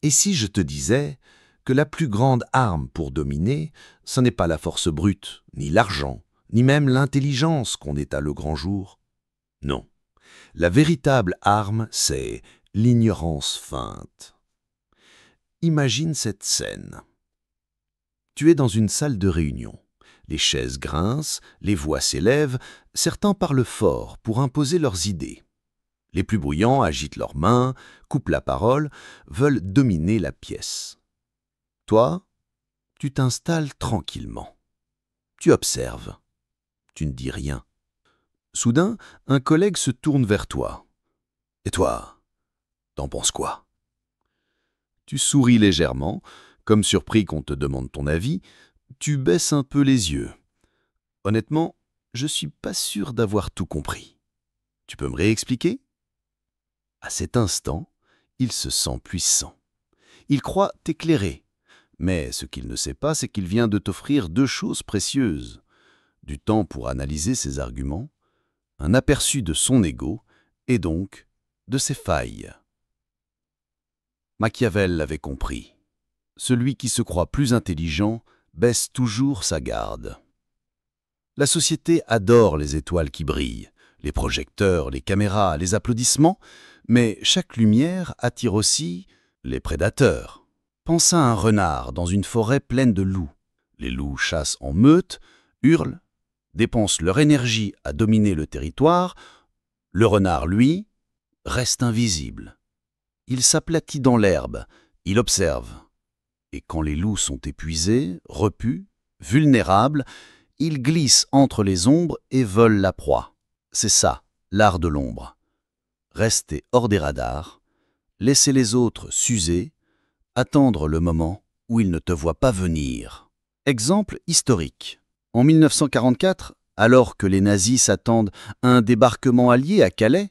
Et si je te disais que la plus grande arme pour dominer, ce n'est pas la force brute, ni l'argent, ni même l'intelligence qu'on est à le grand jour? Non. La véritable arme, c'est l'ignorance feinte. Imagine cette scène. Tu es dans une salle de réunion. Les chaises grincent, les voix s'élèvent, certains parlent fort pour imposer leurs idées. Les plus bruyants agitent leurs mains, coupent la parole, veulent dominer la pièce. Toi, tu t'installes tranquillement. Tu observes. Tu ne dis rien. Soudain, un collègue se tourne vers toi. « Et toi, t'en penses quoi ?» Tu souris légèrement, comme surpris qu'on te demande ton avis, tu baisses un peu les yeux. « Honnêtement, je suis pas sûr d'avoir tout compris. Tu peux me réexpliquer ?» À cet instant, il se sent puissant. Il croit t'éclairer. Mais ce qu'il ne sait pas, c'est qu'il vient de t'offrir deux choses précieuses. Du temps pour analyser ses arguments, un aperçu de son ego et donc de ses failles. Machiavel l'avait compris. Celui qui se croit plus intelligent baisse toujours sa garde. La société adore les étoiles qui brillent, les projecteurs, les caméras, les applaudissements, mais chaque lumière attire aussi les prédateurs. Pense à un renard dans une forêt pleine de loups. Les loups chassent en meute, hurlent, dépensent leur énergie à dominer le territoire. Le renard, lui, reste invisible. Il s'aplatit dans l'herbe, il observe. Et quand les loups sont épuisés, repus, vulnérables, ils glissent entre les ombres et volent la proie. C'est ça, l'art de l'ombre. Rester hors des radars, laisser les autres s'user, attendre le moment où ils ne te voient pas venir. Exemple historique. En 1944, alors que les nazis s'attendent à un débarquement allié à Calais,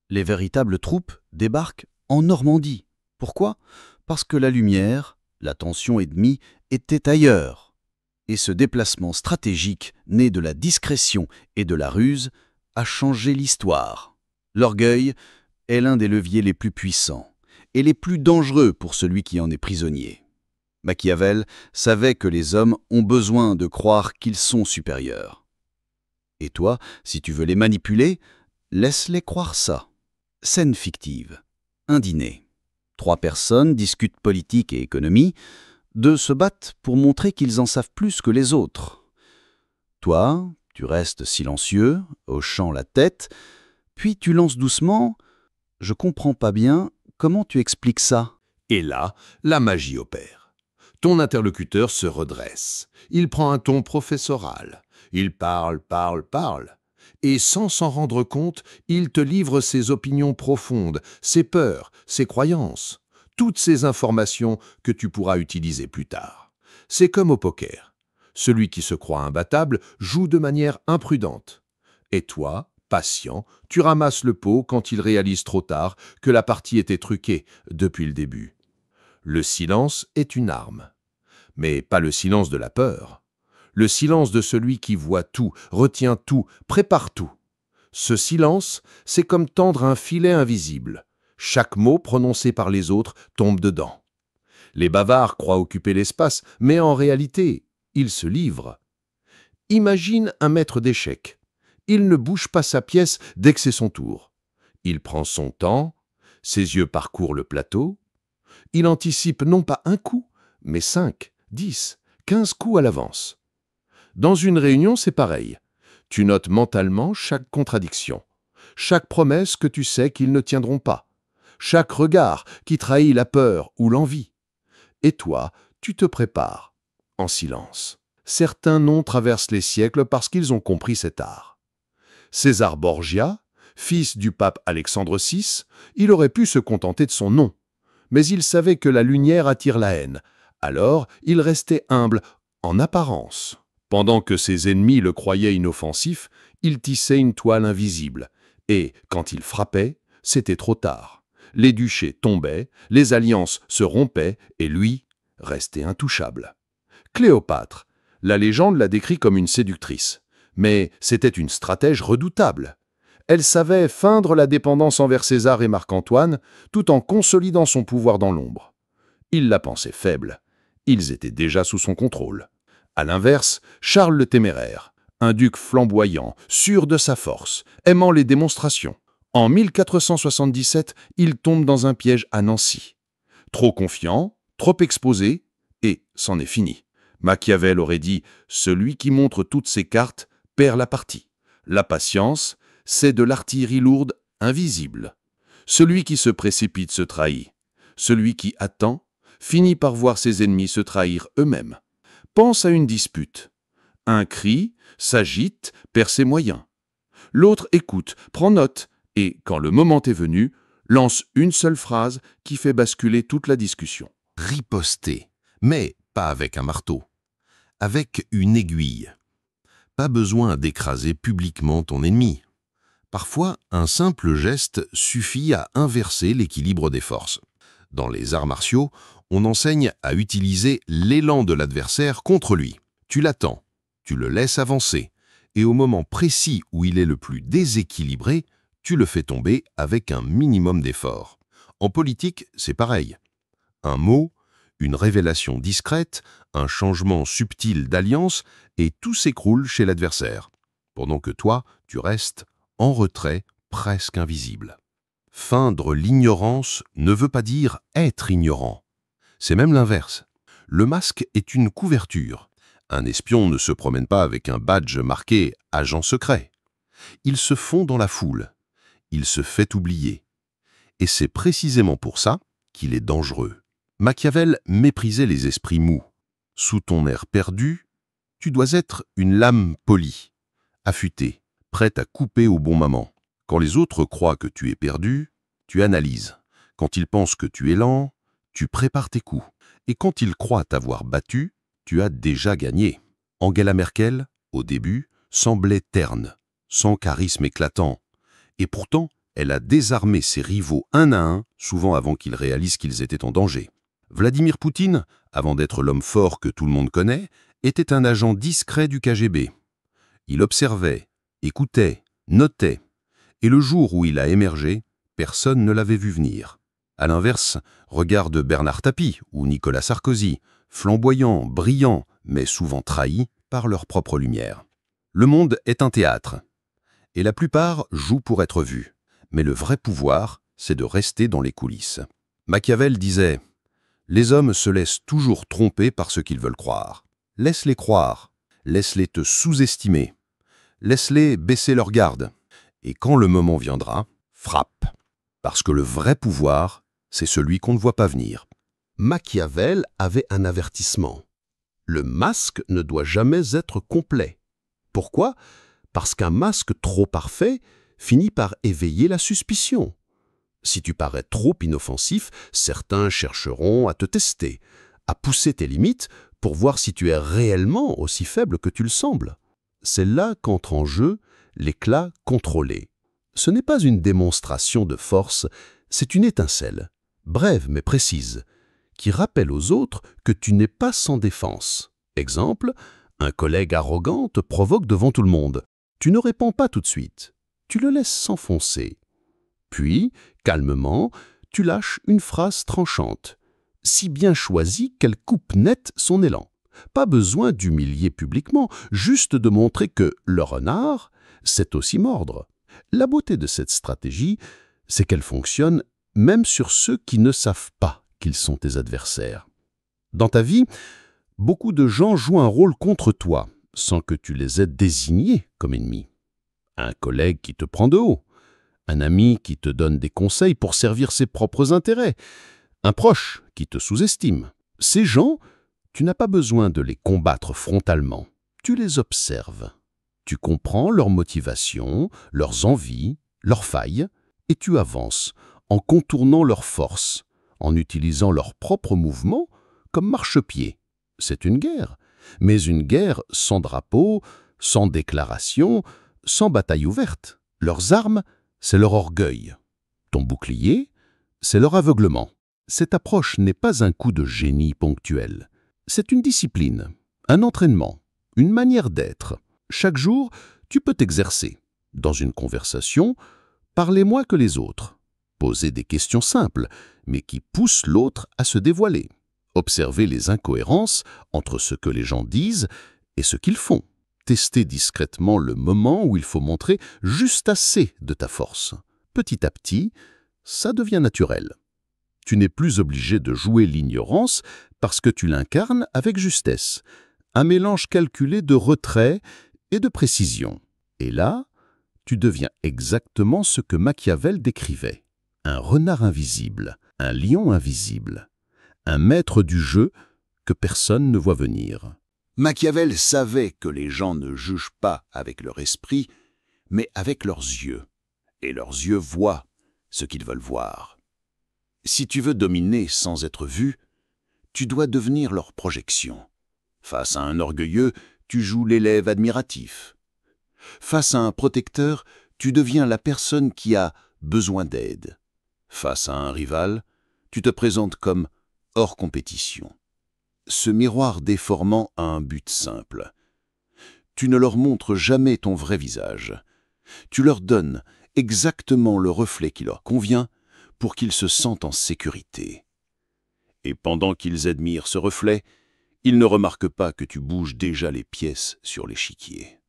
les véritables troupes débarquent en Normandie. Pourquoi ? Parce que la lumière, l'attention ennemie, était ailleurs. Et ce déplacement stratégique, né de la discrétion et de la ruse, a changé l'histoire. L'orgueil est l'un des leviers les plus puissants et les plus dangereux pour celui qui en est prisonnier. Machiavel savait que les hommes ont besoin de croire qu'ils sont supérieurs. Et toi, si tu veux les manipuler, laisse-les croire ça. Scène fictive. Un dîner. 3 personnes discutent politique et économie. 2 se battent pour montrer qu'ils en savent plus que les autres. Toi, tu restes silencieux, hochant la tête, puis tu lances doucement « Je comprends pas bien, comment tu expliques ça ?» Et là, la magie opère. Ton interlocuteur se redresse. Il prend un ton professoral. Il parle. Et sans s'en rendre compte, il te livre ses opinions profondes, ses peurs, ses croyances, toutes ces informations que tu pourras utiliser plus tard. C'est comme au poker. Celui qui se croit imbattable joue de manière imprudente. Et toi, patient, tu ramasses le pot quand il réalise trop tard que la partie était truquée depuis le début. Le silence est une arme. Mais pas le silence de la peur. Le silence de celui qui voit tout, retient tout, prépare tout. Ce silence, c'est comme tendre un filet invisible. Chaque mot prononcé par les autres tombe dedans. Les bavards croient occuper l'espace, mais en réalité, ils se livrent. Imagine un maître d'échecs. Il ne bouge pas sa pièce dès que c'est son tour. Il prend son temps, ses yeux parcourent le plateau. Il anticipe non pas un coup, mais 5, 10, 15 coups à l'avance. Dans une réunion, c'est pareil. Tu notes mentalement chaque contradiction, chaque promesse que tu sais qu'ils ne tiendront pas, chaque regard qui trahit la peur ou l'envie. Et toi, tu te prépares, en silence. Certains noms traversent les siècles parce qu'ils ont compris cet art. César Borgia, fils du pape Alexandre VI, il aurait pu se contenter de son nom. Mais il savait que la lumière attire la haine. Alors, il restait humble, en apparence. Pendant que ses ennemis le croyaient inoffensif, il tissait une toile invisible. Et, quand il frappait, c'était trop tard. Les duchés tombaient, les alliances se rompaient, et lui restait intouchable. Cléopâtre, la légende l'a décrit comme une séductrice. Mais c'était une stratège redoutable. Elle savait feindre la dépendance envers César et Marc-Antoine, tout en consolidant son pouvoir dans l'ombre. Il la pensait faible. Ils étaient déjà sous son contrôle. À l'inverse, Charles le Téméraire, un duc flamboyant, sûr de sa force, aimant les démonstrations. En 1477, il tombe dans un piège à Nancy. Trop confiant, trop exposé, et c'en est fini. Machiavel aurait dit « Celui qui montre toutes ses cartes perd la partie. La patience, c'est de l'artillerie lourde, invisible. Celui qui se précipite se trahit. Celui qui attend finit par voir ses ennemis se trahir eux-mêmes. Pense à une dispute. Un crie, s'agite, perd ses moyens. L'autre écoute, prend note, et, quand le moment est venu, lance une seule phrase qui fait basculer toute la discussion. Riposter, mais pas avec un marteau, avec une aiguille. Pas besoin d'écraser publiquement ton ennemi. Parfois, un simple geste suffit à inverser l'équilibre des forces. Dans les arts martiaux, on enseigne à utiliser l'élan de l'adversaire contre lui. Tu l'attends, tu le laisses avancer, et au moment précis où il est le plus déséquilibré, tu le fais tomber avec un minimum d'effort. En politique, c'est pareil. Un mot, une révélation discrète, un changement subtil d'alliance, et tout s'écroule chez l'adversaire, pendant que toi, tu restes en retrait, presque invisible. Feindre l'ignorance ne veut pas dire être ignorant. C'est même l'inverse. Le masque est une couverture. Un espion ne se promène pas avec un badge marqué « agent secret ». Il se fond dans la foule. Il se fait oublier. Et c'est précisément pour ça qu'il est dangereux. Machiavel méprisait les esprits mous. Sous ton air perdu, tu dois être une lame polie, affûtée, prête à couper au bon moment. Quand les autres croient que tu es perdu, tu analyses. Quand ils pensent que tu es lent, tu prépares tes coups. Et quand ils croient t'avoir battu, tu as déjà gagné. Angela Merkel, au début, semblait terne, sans charisme éclatant. Et pourtant, elle a désarmé ses rivaux un à un, souvent avant qu'ils réalisent qu'ils étaient en danger. Vladimir Poutine, avant d'être l'homme fort que tout le monde connaît, était un agent discret du KGB. Il observait, écoutait, notait. Et le jour où il a émergé, personne ne l'avait vu venir. À l'inverse, regarde Bernard Tapie ou Nicolas Sarkozy, flamboyants, brillants, mais souvent trahis par leur propre lumière. Le monde est un théâtre. Et la plupart jouent pour être vus. Mais le vrai pouvoir, c'est de rester dans les coulisses. Machiavel disait « Les hommes se laissent toujours tromper par ce qu'ils veulent croire. Laisse-les croire, laisse-les te sous-estimer, laisse-les baisser leur garde. Et quand le moment viendra, frappe. Parce que le vrai pouvoir, c'est celui qu'on ne voit pas venir. » Machiavel avait un avertissement. Le masque ne doit jamais être complet. Pourquoi ? Parce qu'un masque trop parfait finit par éveiller la suspicion. Si tu parais trop inoffensif, certains chercheront à te tester, à pousser tes limites pour voir si tu es réellement aussi faible que tu le sembles. C'est là qu'entre en jeu l'éclat contrôlé. Ce n'est pas une démonstration de force, c'est une étincelle, brève mais précise, qui rappelle aux autres que tu n'es pas sans défense. Exemple, un collègue arrogant te provoque devant tout le monde. Tu ne réponds pas tout de suite, tu le laisses s'enfoncer. Puis, calmement, tu lâches une phrase tranchante, si bien choisie qu'elle coupe net son élan. Pas besoin d'humilier publiquement, juste de montrer que le renard, c'est aussi mordre. La beauté de cette stratégie, c'est qu'elle fonctionne même sur ceux qui ne savent pas qu'ils sont tes adversaires. Dans ta vie, beaucoup de gens jouent un rôle contre toi, sans que tu les aies désignés comme ennemis. Un collègue qui te prend de haut, un ami qui te donne des conseils pour servir ses propres intérêts, un proche qui te sous-estime. Ces gens, tu n'as pas besoin de les combattre frontalement, tu les observes. Tu comprends leurs motivations, leurs envies, leurs failles, et tu avances en contournant leurs forces, en utilisant leurs propres mouvements comme marchepied. C'est une guerre, mais une guerre sans drapeau, sans déclaration, sans bataille ouverte. Leurs armes, c'est leur orgueil. Ton bouclier, c'est leur aveuglement. Cette approche n'est pas un coup de génie ponctuel. C'est une discipline, un entraînement, une manière d'être. Chaque jour, tu peux t'exercer. Dans une conversation, parlez moins que les autres. Posez des questions simples, mais qui poussent l'autre à se dévoiler. Observer les incohérences entre ce que les gens disent et ce qu'ils font. Tester discrètement le moment où il faut montrer juste assez de ta force. Petit à petit, ça devient naturel. Tu n'es plus obligé de jouer l'ignorance parce que tu l'incarnes avec justesse. Un mélange calculé de retrait et de précision. Et là, tu deviens exactement ce que Machiavel décrivait. Un renard invisible, un lion invisible, un maître du jeu que personne ne voit venir. Machiavel savait que les gens ne jugent pas avec leur esprit, mais avec leurs yeux. Et leurs yeux voient ce qu'ils veulent voir. Si tu veux dominer sans être vu, tu dois devenir leur projection. Face à un orgueilleux, tu joues l'élève admiratif. Face à un protecteur, tu deviens la personne qui a besoin d'aide. Face à un rival, tu te présentes comme hors compétition. Ce miroir déformant a un but simple. Tu ne leur montres jamais ton vrai visage. Tu leur donnes exactement le reflet qui leur convient pour qu'ils se sentent en sécurité. Et pendant qu'ils admirent ce reflet, ils ne remarquent pas que tu bouges déjà les pièces sur l'échiquier.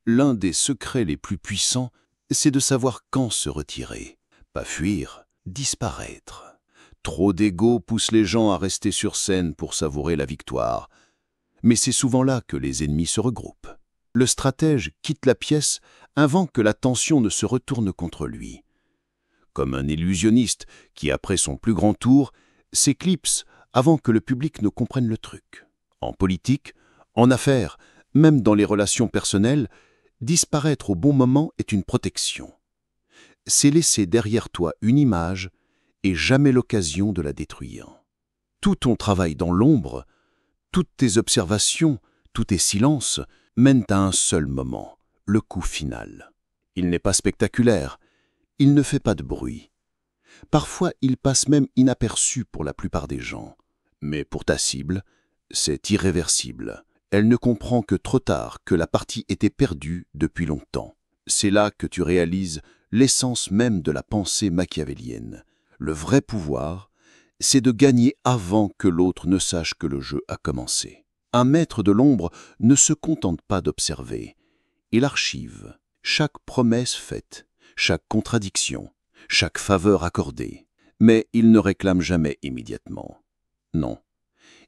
L'un des secrets les plus puissants, c'est de savoir quand se retirer. Pas fuir, disparaître. Trop d'ego pousse les gens à rester sur scène pour savourer la victoire. Mais c'est souvent là que les ennemis se regroupent. Le stratège quitte la pièce avant que la tension ne se retourne contre lui. Comme un illusionniste qui, après son plus grand tour, s'éclipse avant que le public ne comprenne le truc. En politique, en affaires, même dans les relations personnelles, disparaître au bon moment est une protection. C'est laisser derrière toi une image et jamais l'occasion de la détruire. Tout ton travail dans l'ombre, toutes tes observations, tous tes silences mènent à un seul moment, le coup final. Il n'est pas spectaculaire, il ne fait pas de bruit. Parfois, il passe même inaperçu pour la plupart des gens. Mais pour ta cible, c'est irréversible. Elle ne comprend que trop tard que la partie était perdue depuis longtemps. C'est là que tu réalises l'essence même de la pensée machiavélienne. Le vrai pouvoir, c'est de gagner avant que l'autre ne sache que le jeu a commencé. Un maître de l'ombre ne se contente pas d'observer. Il archive chaque promesse faite, chaque contradiction, chaque faveur accordée. Mais il ne réclame jamais immédiatement. Non.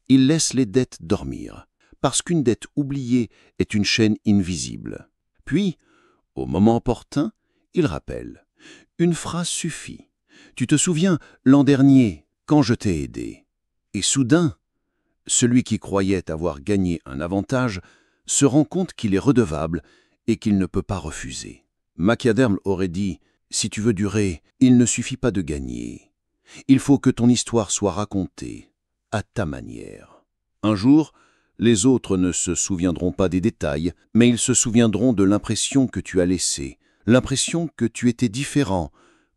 Il laisse les dettes dormir, parce qu'une dette oubliée est une chaîne invisible. Puis, au moment opportun, il rappelle. Une phrase suffit. Tu te souviens, l'an dernier, quand je t'ai aidé. Et soudain, celui qui croyait avoir gagné un avantage se rend compte qu'il est redevable et qu'il ne peut pas refuser. Machiavel aurait dit « Si tu veux durer, il ne suffit pas de gagner. Il faut que ton histoire soit racontée, à ta manière. » Un jour, les autres ne se souviendront pas des détails, mais ils se souviendront de l'impression que tu as laissée, l'impression que tu étais différent,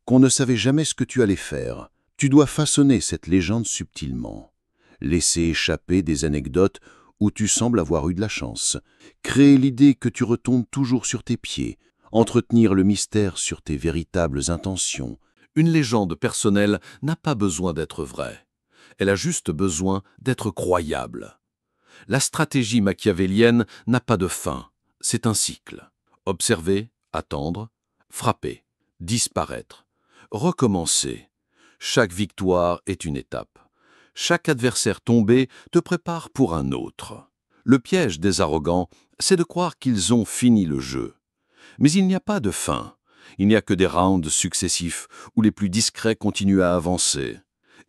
qu'on ne savait jamais ce que tu allais faire. Tu dois façonner cette légende subtilement, laisser échapper des anecdotes où tu sembles avoir eu de la chance, créer l'idée que tu retombes toujours sur tes pieds, entretenir le mystère sur tes véritables intentions. Une légende personnelle n'a pas besoin d'être vraie. Elle a juste besoin d'être croyable. La stratégie machiavélienne n'a pas de fin, c'est un cycle. Observer, attendre, frapper, disparaître, recommencer. Chaque victoire est une étape. Chaque adversaire tombé te prépare pour un autre. Le piège des arrogants, c'est de croire qu'ils ont fini le jeu. Mais il n'y a pas de fin. Il n'y a que des rounds successifs où les plus discrets continuent à avancer.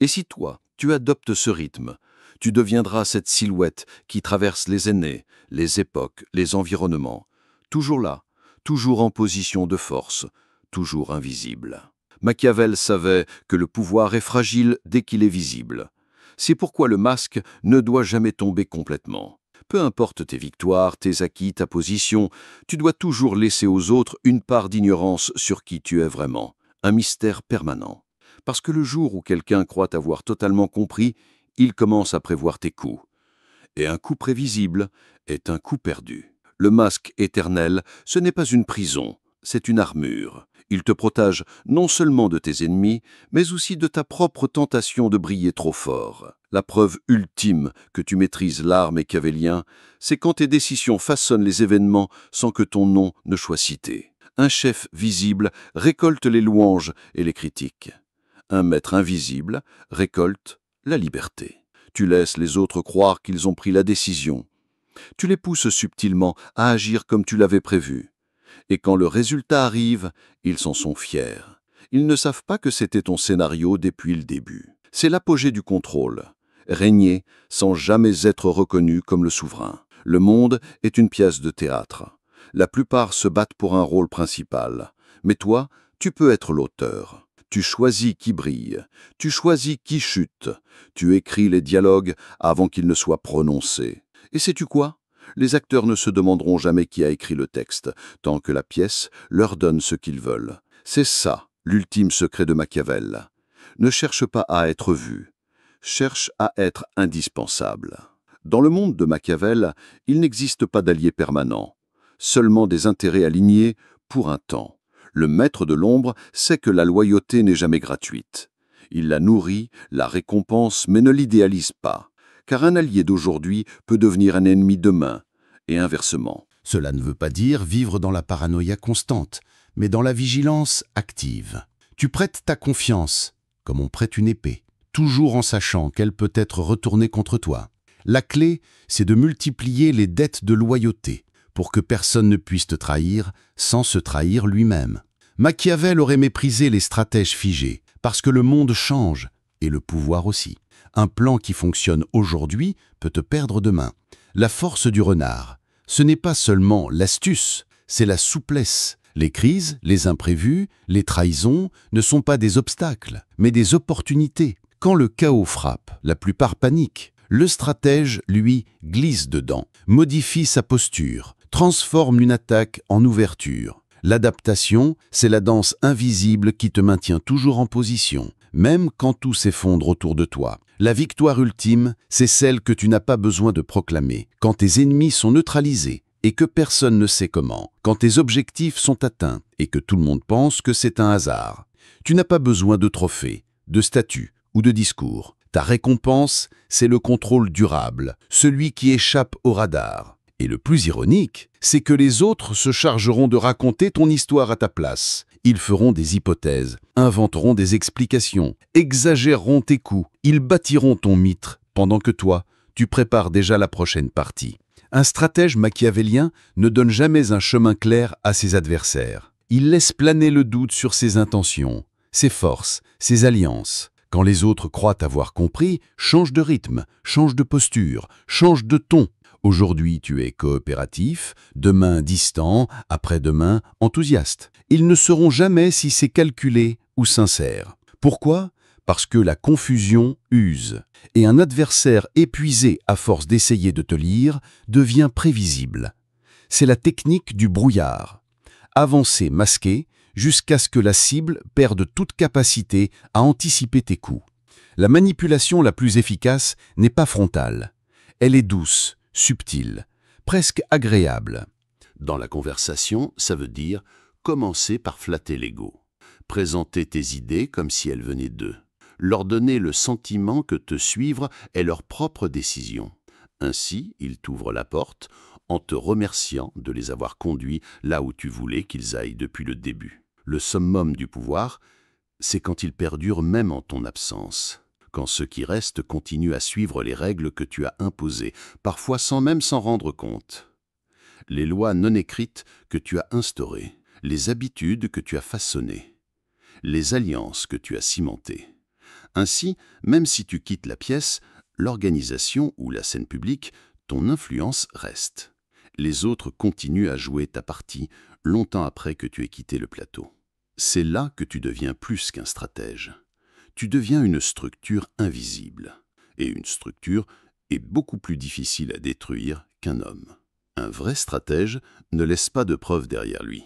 Et si toi, tu adoptes ce rythme, tu deviendras cette silhouette qui traverse les aînés, les époques, les environnements, toujours là, toujours en position de force, toujours invisible. Machiavel savait que le pouvoir est fragile dès qu'il est visible. C'est pourquoi le masque ne doit jamais tomber complètement. Peu importe tes victoires, tes acquis, ta position, tu dois toujours laisser aux autres une part d'ignorance sur qui tu es vraiment, un mystère permanent. Parce que le jour où quelqu'un croit avoir totalement compris, il commence à prévoir tes coups. Et un coup prévisible est un coup perdu. Le masque éternel, ce n'est pas une prison, c'est une armure. Il te protège non seulement de tes ennemis, mais aussi de ta propre tentation de briller trop fort. La preuve ultime que tu maîtrises l'art machiavélien, c'est quand tes décisions façonnent les événements sans que ton nom ne soit cité. Un chef visible récolte les louanges et les critiques. Un maître invisible récolte la liberté. Tu laisses les autres croire qu'ils ont pris la décision. Tu les pousses subtilement à agir comme tu l'avais prévu. Et quand le résultat arrive, ils s'en sont fiers. Ils ne savent pas que c'était ton scénario depuis le début. C'est l'apogée du contrôle. Régner sans jamais être reconnu comme le souverain. Le monde est une pièce de théâtre. La plupart se battent pour un rôle principal. Mais toi, tu peux être l'auteur. Tu choisis qui brille. Tu choisis qui chute. Tu écris les dialogues avant qu'ils ne soient prononcés. Et sais-tu quoi ? Les acteurs ne se demanderont jamais qui a écrit le texte, tant que la pièce leur donne ce qu'ils veulent. C'est ça, l'ultime secret de Machiavel. Ne cherche pas à être vu, cherche à être indispensable. Dans le monde de Machiavel, il n'existe pas d'alliés permanents, seulement des intérêts alignés pour un temps. Le maître de l'ombre sait que la loyauté n'est jamais gratuite. Il la nourrit, la récompense, mais ne l'idéalise pas. Car un allié d'aujourd'hui peut devenir un ennemi demain, et inversement. Cela ne veut pas dire vivre dans la paranoïa constante, mais dans la vigilance active. Tu prêtes ta confiance, comme on prête une épée, toujours en sachant qu'elle peut être retournée contre toi. La clé, c'est de multiplier les dettes de loyauté, pour que personne ne puisse te trahir sans se trahir lui-même. Machiavel aurait méprisé les stratèges figés, parce que le monde change, et le pouvoir aussi. Un plan qui fonctionne aujourd'hui peut te perdre demain. La force du renard, ce n'est pas seulement l'astuce, c'est la souplesse. Les crises, les imprévus, les trahisons ne sont pas des obstacles, mais des opportunités. Quand le chaos frappe, la plupart paniquent. Le stratège, lui, glisse dedans, modifie sa posture, transforme une attaque en ouverture. L'adaptation, c'est la danse invisible qui te maintient toujours en position, même quand tout s'effondre autour de toi. La victoire ultime, c'est celle que tu n'as pas besoin de proclamer, quand tes ennemis sont neutralisés et que personne ne sait comment, quand tes objectifs sont atteints et que tout le monde pense que c'est un hasard. Tu n'as pas besoin de trophées, de statuts ou de discours. Ta récompense, c'est le contrôle durable, celui qui échappe au radar. Et le plus ironique, c'est que les autres se chargeront de raconter ton histoire à ta place. Ils feront des hypothèses, inventeront des explications, exagéreront tes coups. Ils bâtiront ton mythe, pendant que toi, tu prépares déjà la prochaine partie. Un stratège machiavélien ne donne jamais un chemin clair à ses adversaires. Il laisse planer le doute sur ses intentions, ses forces, ses alliances. Quand les autres croient avoir compris, change de rythme, change de posture, change de ton. Aujourd'hui, tu es coopératif, demain distant, après-demain enthousiaste. Ils ne sauront jamais si c'est calculé ou sincère. Pourquoi ? Parce que la confusion use. Et un adversaire épuisé à force d'essayer de te lire devient prévisible. C'est la technique du brouillard. Avancer masqué jusqu'à ce que la cible perde toute capacité à anticiper tes coups. La manipulation la plus efficace n'est pas frontale. Elle est douce, subtile, presque agréable. Dans la conversation, ça veut dire commencer par flatter l'ego. Présenter tes idées comme si elles venaient d'eux. Leur donner le sentiment que te suivre est leur propre décision. Ainsi, ils t'ouvrent la porte en te remerciant de les avoir conduits là où tu voulais qu'ils aillent depuis le début. Le summum du pouvoir, c'est quand il perdure même en ton absence. Quand ceux qui restent continuent à suivre les règles que tu as imposées, parfois sans même s'en rendre compte. Les lois non écrites que tu as instaurées, les habitudes que tu as façonnées, les alliances que tu as cimentées. Ainsi, même si tu quittes la pièce, l'organisation ou la scène publique, ton influence reste. Les autres continuent à jouer ta partie longtemps après que tu aies quitté le plateau. C'est là que tu deviens plus qu'un stratège. Tu deviens une structure invisible. Et une structure est beaucoup plus difficile à détruire qu'un homme. Un vrai stratège ne laisse pas de preuves derrière lui.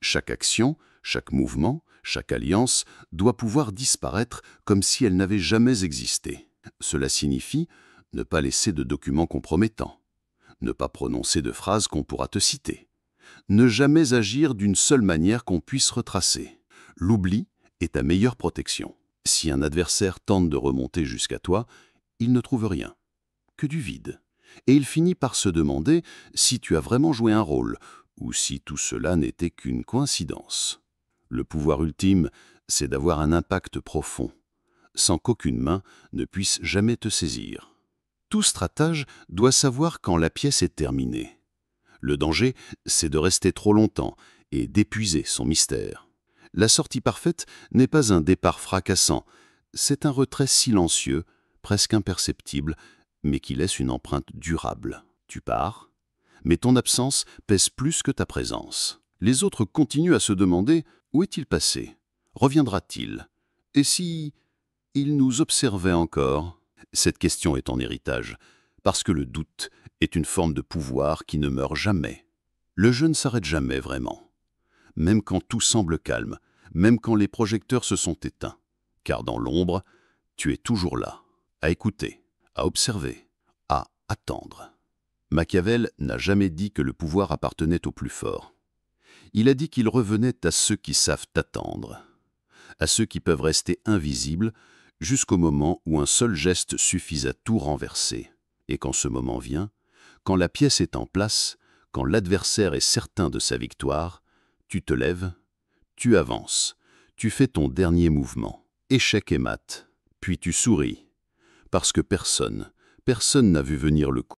Chaque action, chaque mouvement, chaque alliance doit pouvoir disparaître comme si elle n'avait jamais existé. Cela signifie ne pas laisser de documents compromettants, ne pas prononcer de phrases qu'on pourra te citer, Ne jamais agir d'une seule manière qu'on puisse retracer. L'oubli est ta meilleure protection. Si un adversaire tente de remonter jusqu'à toi, il ne trouve rien, que du vide. Et il finit par se demander si tu as vraiment joué un rôle, ou si tout cela n'était qu'une coïncidence. Le pouvoir ultime, c'est d'avoir un impact profond, sans qu'aucune main ne puisse jamais te saisir. Tout stratège doit savoir quand la pièce est terminée. Le danger, c'est de rester trop longtemps et d'épuiser son mystère. La sortie parfaite n'est pas un départ fracassant, c'est un retrait silencieux, presque imperceptible, mais qui laisse une empreinte durable. Tu pars, mais ton absence pèse plus que ta présence. Les autres continuent à se demander « Où est-il passé? Reviendra-t-il? Et si il nous observait encore ?» Cette question est en héritage, parce que le doute est une forme de pouvoir qui ne meurt jamais. Le jeu ne s'arrête jamais vraiment, même quand tout semble calme, même quand les projecteurs se sont éteints. Car dans l'ombre, tu es toujours là, à écouter, à observer, à attendre. Machiavel n'a jamais dit que le pouvoir appartenait aux plus forts. Il a dit qu'il revenait à ceux qui savent attendre, à ceux qui peuvent rester invisibles jusqu'au moment où un seul geste suffit à tout renverser. Et quand ce moment vient, quand la pièce est en place, quand l'adversaire est certain de sa victoire, tu te lèves, tu avances, tu fais ton dernier mouvement, échec et mat, puis tu souris, parce que personne n'a vu venir le coup.